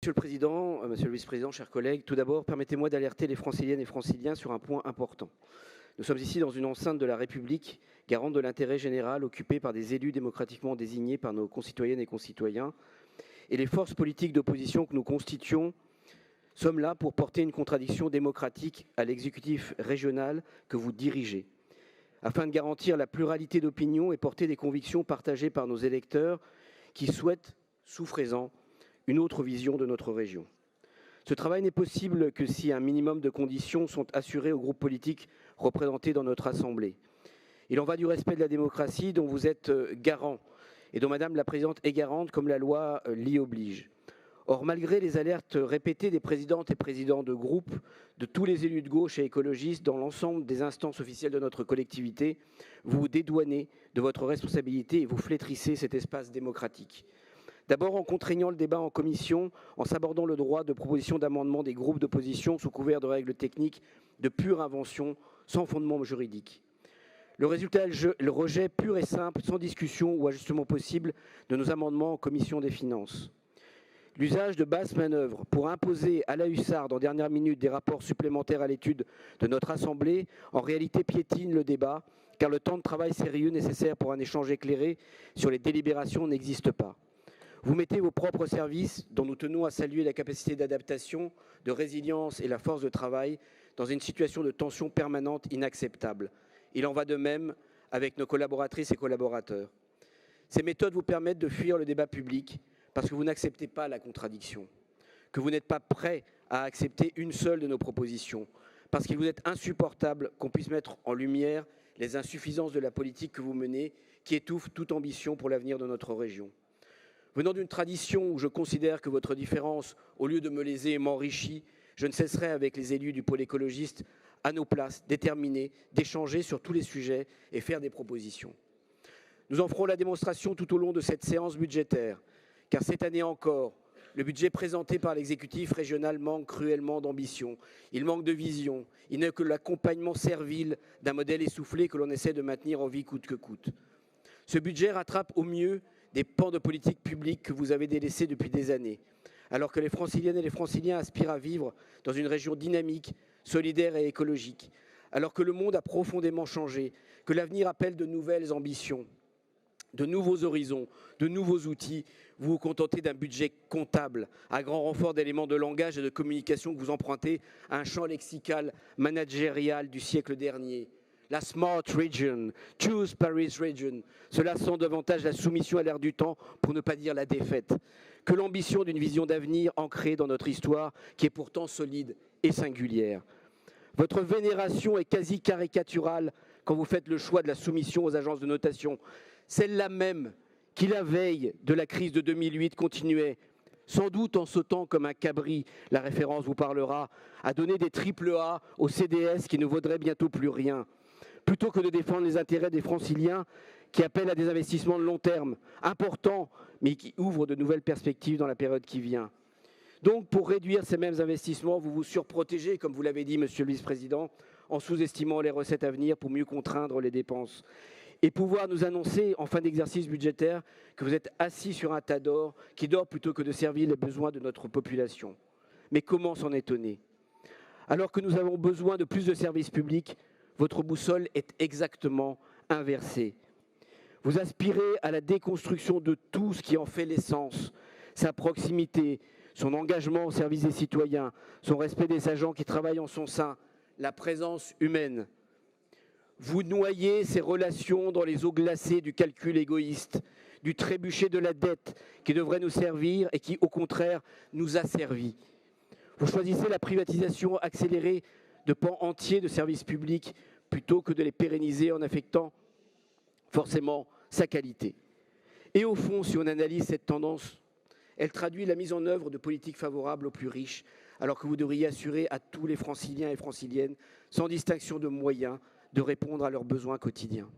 Monsieur le Président, Monsieur le Vice-président, chers collègues, tout d'abord, permettez-moi d'alerter les Franciliennes et Franciliens sur un point important. Nous sommes ici dans une enceinte de la République, garante de l'intérêt général, occupée par des élus démocratiquement désignés par nos concitoyennes et concitoyens. Et les forces politiques d'opposition que nous constituons sommes là pour porter une contradiction démocratique à l'exécutif régional que vous dirigez, afin de garantir la pluralité d'opinions et porter des convictions partagées par nos électeurs qui souhaitent, souffrez-en, une autre vision de notre région. Ce travail n'est possible que si un minimum de conditions sont assurées aux groupes politiques représentés dans notre Assemblée. Il en va du respect de la démocratie dont vous êtes garant et dont Madame la Présidente est garante comme la loi l'y oblige. Or, malgré les alertes répétées des présidentes et présidents de groupes, de tous les élus de gauche et écologistes dans l'ensemble des instances officielles de notre collectivité, vous vous dédouanez de votre responsabilité et vous flétrissez cet espace démocratique. D'abord en contraignant le débat en commission, en s'abordant le droit de proposition d'amendement des groupes d'opposition sous couvert de règles techniques de pure invention, sans fondement juridique. Le résultat est le rejet pur et simple, sans discussion ou ajustement possible, de nos amendements en commission des finances. L'usage de basses manœuvres pour imposer à la hussarde en dernière minute des rapports supplémentaires à l'étude de notre Assemblée, en réalité piétine le débat, car le temps de travail sérieux nécessaire pour un échange éclairé sur les délibérations n'existe pas. Vous mettez vos propres services, dont nous tenons à saluer la capacité d'adaptation, de résilience et la force de travail, dans une situation de tension permanente inacceptable. Il en va de même avec nos collaboratrices et collaborateurs. Ces méthodes vous permettent de fuir le débat public parce que vous n'acceptez pas la contradiction, que vous n'êtes pas prêt à accepter une seule de nos propositions, parce qu'il vous est insupportable qu'on puisse mettre en lumière les insuffisances de la politique que vous menez, qui étouffe toute ambition pour l'avenir de notre région. Venant d'une tradition où je considère que votre différence, au lieu de me léser, m'enrichit, je ne cesserai avec les élus du pôle écologiste, à nos places, déterminés, d'échanger sur tous les sujets et faire des propositions. Nous en ferons la démonstration tout au long de cette séance budgétaire, car cette année encore, le budget présenté par l'exécutif régional manque cruellement d'ambition, il manque de vision, il n'est que l'accompagnement servile d'un modèle essoufflé que l'on essaie de maintenir en vie coûte que coûte. Ce budget rattrape au mieux des pans de politique publique que vous avez délaissés depuis des années, alors que les Franciliennes et les Franciliens aspirent à vivre dans une région dynamique, solidaire et écologique, alors que le monde a profondément changé, que l'avenir appelle de nouvelles ambitions, de nouveaux horizons, de nouveaux outils, vous vous contentez d'un budget comptable, à grand renfort d'éléments de langage et de communication que vous empruntez à un champ lexical managérial du siècle dernier. La Smart Region, Choose Paris Region, cela sent davantage la soumission à l'ère du temps, pour ne pas dire la défaite, que l'ambition d'une vision d'avenir ancrée dans notre histoire, qui est pourtant solide et singulière. Votre vénération est quasi caricaturale quand vous faites le choix de la soumission aux agences de notation, celle-là même qui, la veille de la crise de 2008, continuait, sans doute en sautant comme un cabri, la référence vous parlera, à donner des triple A aux CDS qui ne vaudraient bientôt plus rien, plutôt que de défendre les intérêts des Franciliens qui appellent à des investissements de long terme, importants, mais qui ouvrent de nouvelles perspectives dans la période qui vient. Donc, pour réduire ces mêmes investissements, vous vous surprotégez, comme vous l'avez dit, Monsieur le Vice-président, en sous-estimant les recettes à venir pour mieux contraindre les dépenses. Et pouvoir nous annoncer, en fin d'exercice budgétaire, que vous êtes assis sur un tas d'or qui dort plutôt que de servir les besoins de notre population. Mais comment s'en étonner? Alors que nous avons besoin de plus de services publics, votre boussole est exactement inversée. Vous aspirez à la déconstruction de tout ce qui en fait l'essence, sa proximité, son engagement au service des citoyens, son respect des agents qui travaillent en son sein, la présence humaine. Vous noyez ces relations dans les eaux glacées du calcul égoïste, du trébuchet de la dette qui devrait nous servir et qui, au contraire, nous a servi. Vous choisissez la privatisation accélérée de pans entiers de services publics plutôt que de les pérenniser en affectant forcément sa qualité. Et au fond, si on analyse cette tendance, elle traduit la mise en œuvre de politiques favorables aux plus riches, alors que vous devriez assurer à tous les Franciliens et Franciliennes, sans distinction de moyens, de répondre à leurs besoins quotidiens.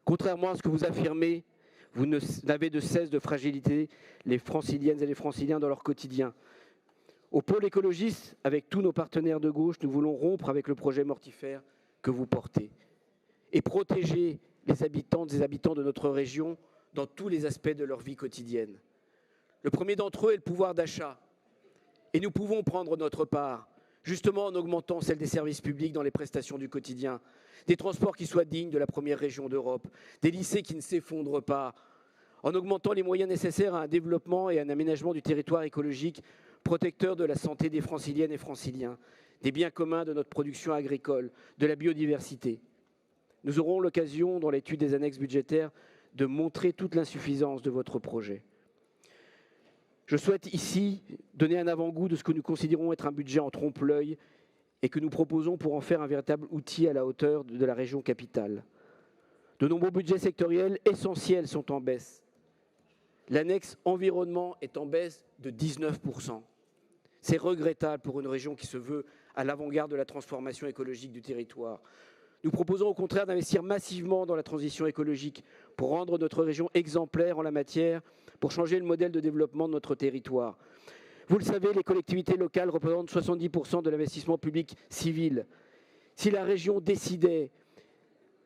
Contrairement à ce que vous affirmez, vous n'avez de cesse de fragilité les Franciliennes et les Franciliens dans leur quotidien. Au pôle écologiste, avec tous nos partenaires de gauche, nous voulons rompre avec le projet mortifère que vous portez et protéger les habitantes et habitants de notre région dans tous les aspects de leur vie quotidienne. Le premier d'entre eux est le pouvoir d'achat. Et nous pouvons prendre notre part, justement en augmentant celle des services publics dans les prestations du quotidien, des transports qui soient dignes de la première région d'Europe, des lycées qui ne s'effondrent pas, en augmentant les moyens nécessaires à un développement et à un aménagement du territoire écologique protecteur de la santé des Franciliennes et Franciliens, des biens communs de notre production agricole, de la biodiversité. Nous aurons l'occasion, dans l'étude des annexes budgétaires, de montrer toute l'insuffisance de votre projet. Je souhaite ici donner un avant-goût de ce que nous considérons être un budget en trompe-l'œil et que nous proposons pour en faire un véritable outil à la hauteur de la région capitale. De nombreux budgets sectoriels essentiels sont en baisse. L'annexe environnement est en baisse de 19%. C'est regrettable pour une région qui se veut à l'avant-garde de la transformation écologique du territoire. Nous proposons au contraire d'investir massivement dans la transition écologique pour rendre notre région exemplaire en la matière, pour changer le modèle de développement de notre territoire. Vous le savez, les collectivités locales représentent 70% de l'investissement public civil. Si la région décidait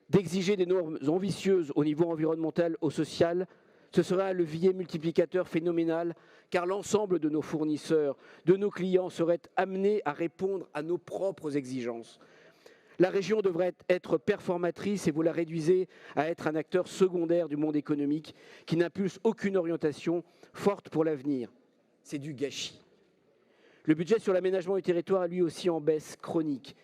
d'exiger des normes ambitieuses au niveau environnemental ou social, ce serait un levier multiplicateur phénoménal, car l'ensemble de nos fournisseurs, de nos clients seraient amenés à répondre à nos propres exigences. La région devrait être performatrice et vous la réduisez à être un acteur secondaire du monde économique qui n'impulse aucune orientation forte pour l'avenir. C'est du gâchis. Le budget sur l'aménagement du territoire est lui aussi en baisse chronique.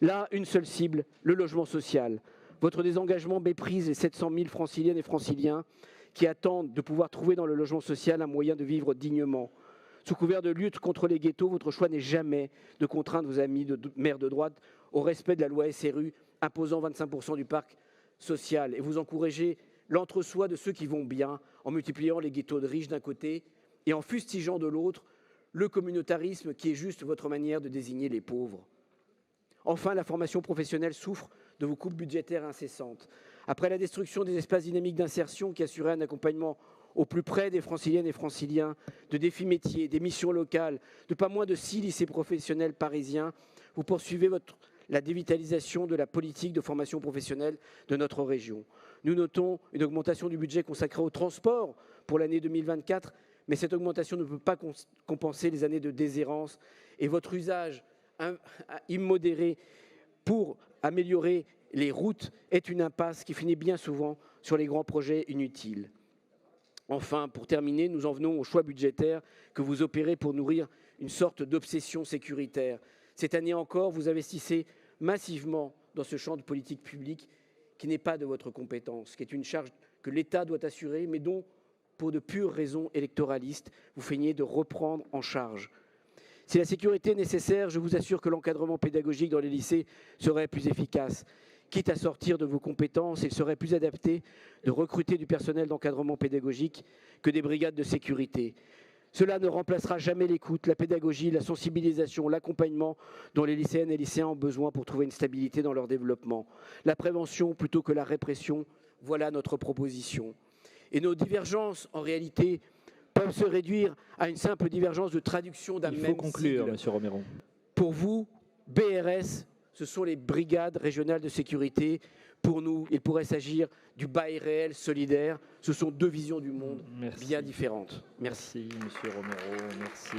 Là, une seule cible, le logement social. Votre désengagement méprise les 700 000 franciliennes et franciliens qui attendent de pouvoir trouver dans le logement social un moyen de vivre dignement. Sous couvert de lutte contre les ghettos, votre choix n'est jamais de contraindre vos amis de maires de droite au respect de la loi SRU imposant 25% du parc social. Et vous encouragez l'entre-soi de ceux qui vont bien en multipliant les ghettos de riches d'un côté et en fustigeant de l'autre le communautarisme qui est juste votre manière de désigner les pauvres. Enfin, la formation professionnelle souffre de vos coupes budgétaires incessantes. Après la destruction des espaces dynamiques d'insertion qui assuraient un accompagnement au plus près des franciliennes et franciliens, de défis métiers, des missions locales, de pas moins de 6 lycées professionnels parisiens, vous poursuivez la dévitalisation de la politique de formation professionnelle de notre région. Nous notons une augmentation du budget consacré au transport pour l'année 2024, mais cette augmentation ne peut pas compenser les années de déshérence et votre usage immodéré pour améliorer les routes est une impasse qui finit bien souvent sur les grands projets inutiles. Enfin, pour terminer, nous en venons au choix budgétaire que vous opérez pour nourrir une sorte d'obsession sécuritaire. Cette année encore, vous investissez massivement dans ce champ de politique publique qui n'est pas de votre compétence, qui est une charge que l'État doit assurer, mais dont, pour de pures raisons électoralistes, vous feignez de reprendre en charge. Si la sécurité est nécessaire, je vous assure que l'encadrement pédagogique dans les lycées serait plus efficace. Quitte à sortir de vos compétences, il serait plus adapté de recruter du personnel d'encadrement pédagogique que des brigades de sécurité. Cela ne remplacera jamais l'écoute, la pédagogie, la sensibilisation, l'accompagnement dont les lycéennes et lycéens ont besoin pour trouver une stabilité dans leur développement. La prévention plutôt que la répression, voilà notre proposition. Et nos divergences, en réalité, peuvent se réduire à une simple divergence de traduction d'un même sigle. Il faut conclure, Monsieur Romero. Pour vous, BRS, ce sont les brigades régionales de sécurité. Pour nous, il pourrait s'agir du bail réel solidaire. Ce sont deux visions du monde bien différentes. Merci, Monsieur Romero. Merci.